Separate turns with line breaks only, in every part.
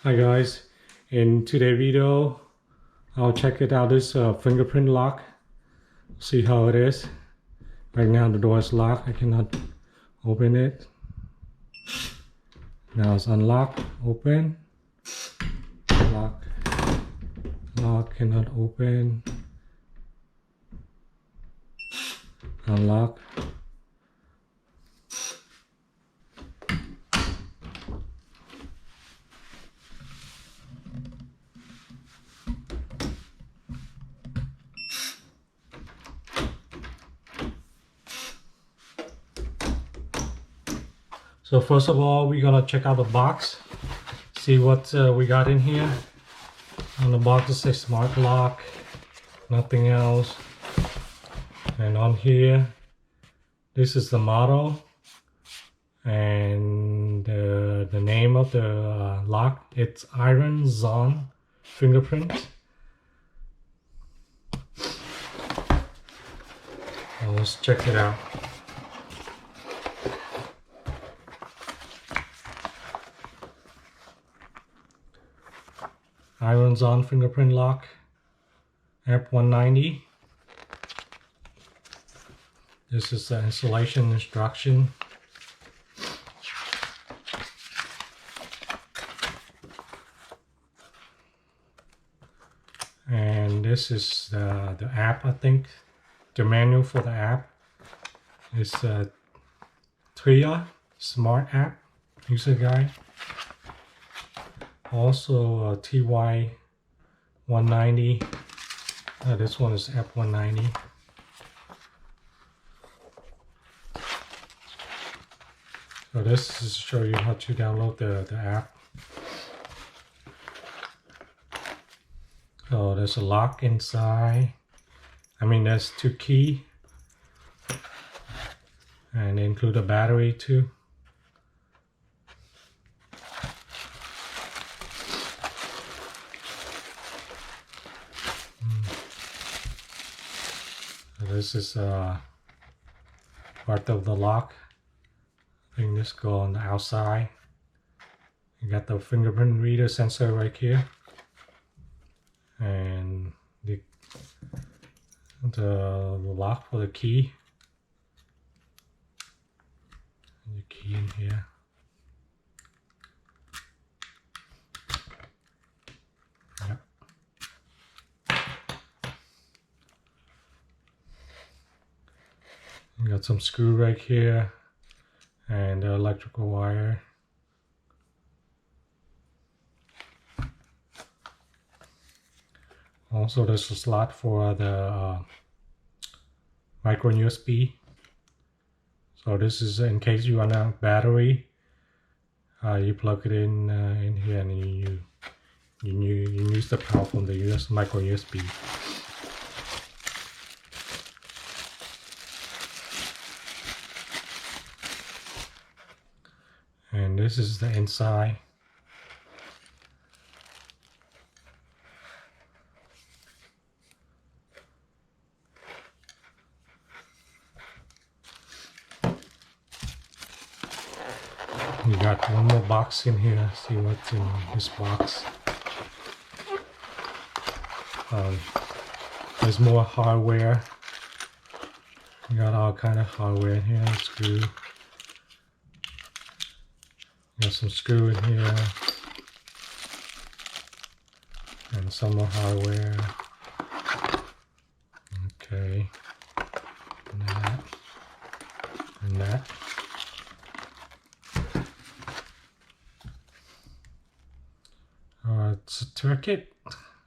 Hi guys, in today's video I'll check it out this fingerprint lock, see how it is. Right now the door is locked, I cannot open it. Now it's unlocked, open, lock, lock, cannot open, unlock. So first of all, we're gonna check out the box, see what we got in here. On the box it says smart lock, nothing else. And on here, this is the model and the name of the lock. It's IRONZON Fingerprint. Well, let's check it out. IRONZON fingerprint lock, F190. This is the installation instruction. And this is the app, I think. The manual for the app is TRIA Smart App User Guide. Also TY190. This one is F190. So this is to show you how to download the app. So there's a lock inside. I mean there's 2 keys. And they include a battery too. This is part of the lock. I think this goes on the outside. You got the fingerprint reader sensor right here, and the lock for the key. And the key in here. Yep. You got some screw right here and the electrical wire. Also there's a slot for the micro USB. So this is in case you run out of battery, you plug it in here and you use the power from the micro USB. And this is the inside. We got one more box in here. See what's in this box. There's more hardware. We got all kind of hardware in here. Screw. Got some screw in here, and some more hardware. Okay, and that, and that. Certificate.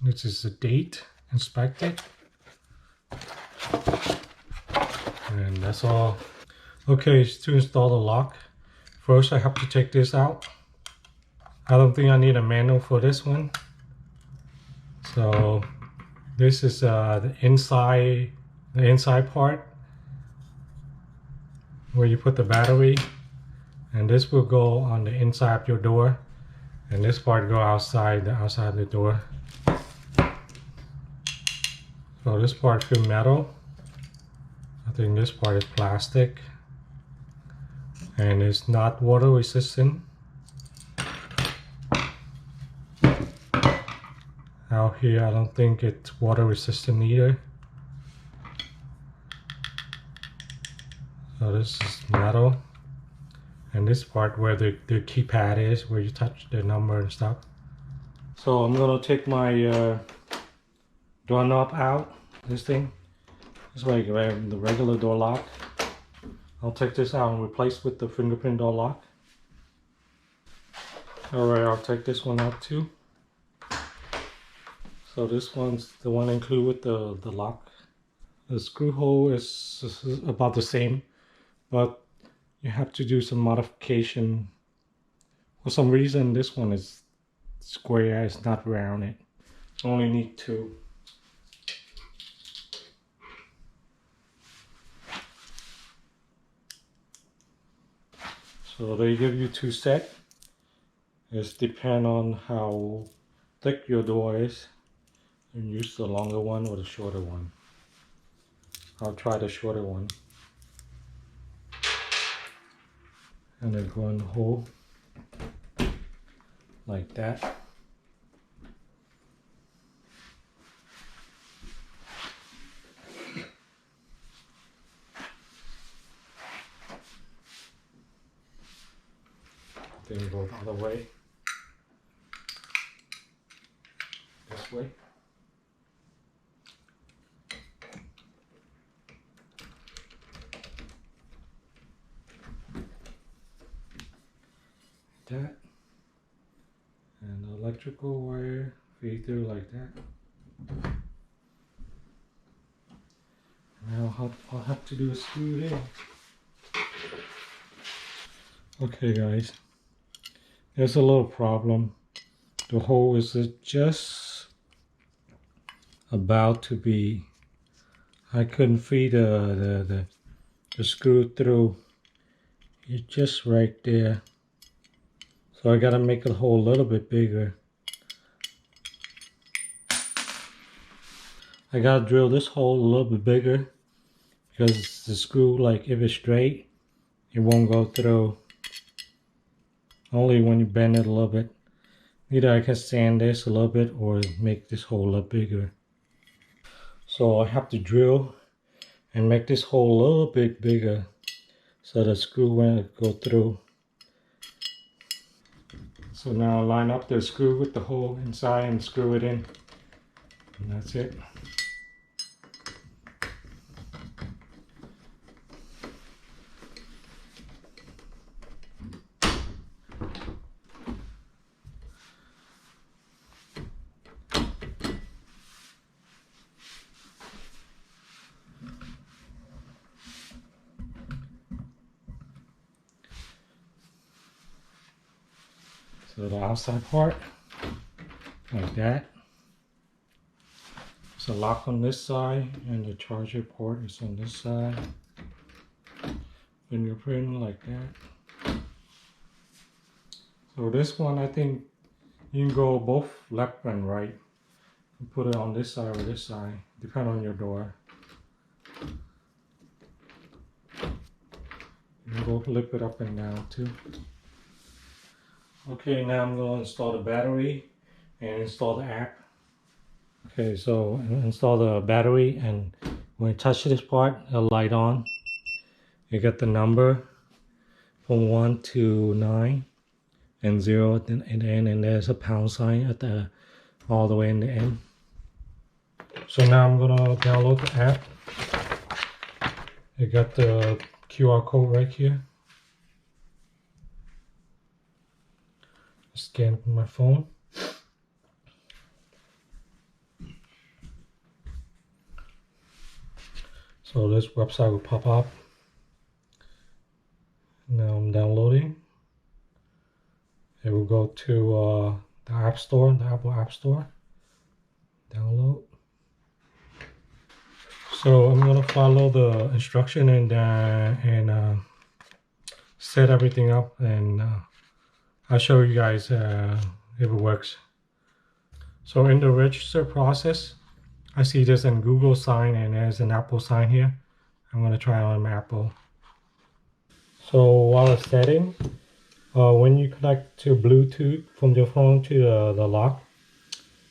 This is the date. Inspect it, and that's all. Okay, to install the lock. First I have to take this out. I don't think I need a manual for this one. So this is the inside part where you put the battery, and this will go on the inside of your door, and this part go outside the door. So this part is metal. I think this part is plastic. And it's not water resistant. Out here, I don't think it's water resistant either. So this is metal. And this part where the keypad is, where you touch the number and stuff. So I'm gonna take my door knob out, this thing. It's like the regular door lock. I'll take this out and replace with the fingerprint door lock. Alright, I'll take this one out too. So this one's the one included with the lock. The screw hole is about the same, but you have to do some modification. For some reason, this one is square, it's not rounded. You only need 2. So they give you 2 sets. It depends on how thick your door is. You can use the longer one or the shorter one. I'll try the shorter one. And then go in the hole like that. Then go the other way. This way. That. And the electrical wire feed through like that. Now I'll have to do a screw there. Okay guys, there's a little problem. The hole is just about to be, I couldn't feed the screw through. It's just right there. So I gotta make the hole a little bit bigger. I gotta drill this hole a little bit bigger because the screw, like if it's straight, it won't go through. Only when you bend it a little bit. Either I can sand this a little bit or make this hole a little bigger. So I have to drill and make this hole a little bit bigger so the screw won't go through. So now line up the screw with the hole inside and screw it in. And that's it. So the outside part, like that. There's a lock on this side and the charger port is on this side. Fingerprint like that. So this one, I think you can go both left and right. You put it on this side or this side, depend on your door. You can go flip it up and down too. Okay, now I'm going to install the battery and install the app. Okay, so install the battery, and when you touch this part, it'll light on. You get the number from 1 to 9 and 0 at the end, and there's a pound sign at the all the way in the end. So now I'm gonna download the app. You got the QR code right here. Scan it with my phone. So this website will pop up. Now I'm downloading. It will go to the App Store, the Apple App Store. Download. So I'm gonna follow the instruction and set everything up, and I'll show you guys if it works. So in the register process, I see there's a Google sign and there's an Apple sign here. I'm gonna try on Apple. So while it's setting, when you connect to Bluetooth from your phone to the lock,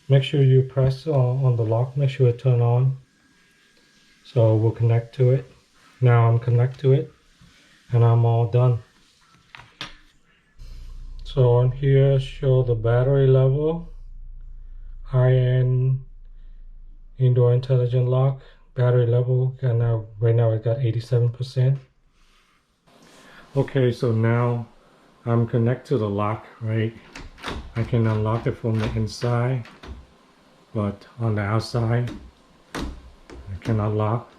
make sure you press on the lock, make sure it turn on. So we'll connect to it. Now I'm connect to it and I'm all done. So on here show the battery level, high-end indoor intelligent lock, battery level, and now right now it got 87%. Okay, so now I'm connected to the lock, right? I can unlock it from the inside, but on the outside I cannot lock.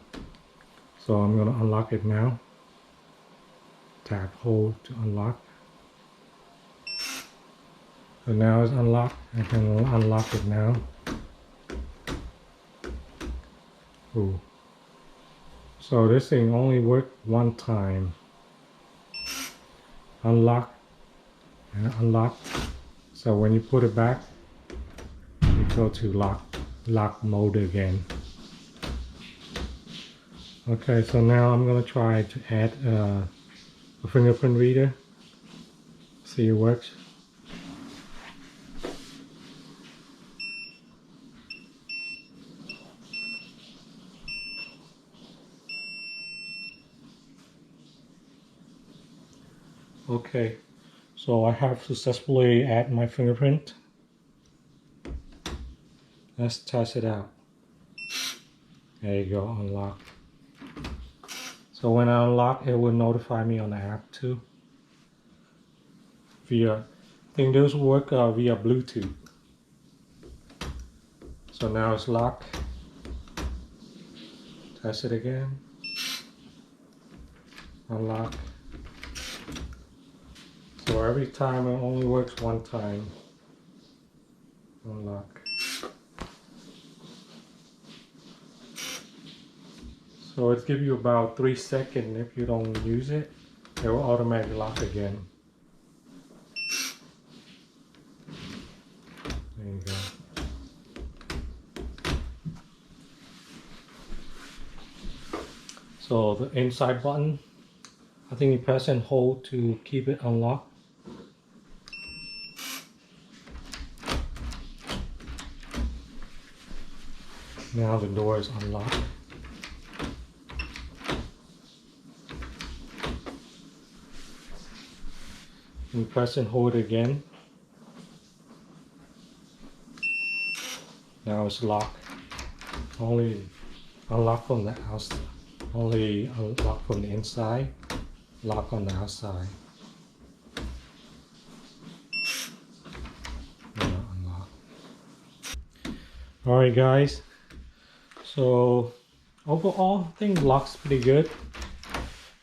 So I'm gonna unlock it now. Tap hold to unlock. So now it's unlocked. I can unlock it now. Ooh. So this thing only worked one time. Unlock and unlock. So when you put it back, you go to lock mode again. Okay, so now I'm gonna try to add a fingerprint reader. See it works. Okay, so I have successfully added my fingerprint. Let's test it out. There you go, unlock. So when I unlock, it will notify me on the app too. I think those work via Bluetooth. So now it's locked. Test it again. Unlock. So every time it only works one time. Unlock. So it gives you about 3 seconds. If you don't use it, it will automatically lock again. There you go. So the inside button, I think you press and hold to keep it unlocked. Now the door is unlocked. You press and hold again. Now it's locked. Only unlock from the outside. Only unlock from the inside. Lock on the outside. Now unlock. Alright guys. So overall, I think the lock's pretty good.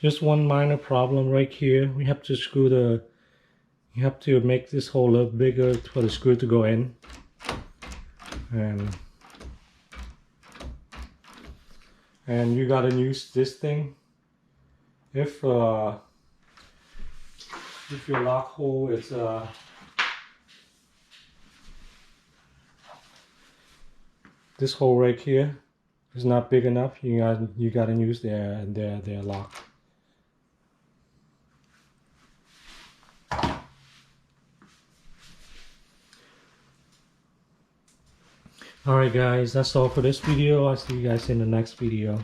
Just one minor problem right here. We have to screw the. You have to make this hole a little bigger for the screw to go in. And you gotta use this thing. If your lock hole is this hole right here is not big enough, you gotta use their lock. Alright guys, that's all for this video. I'll see you guys in the next video.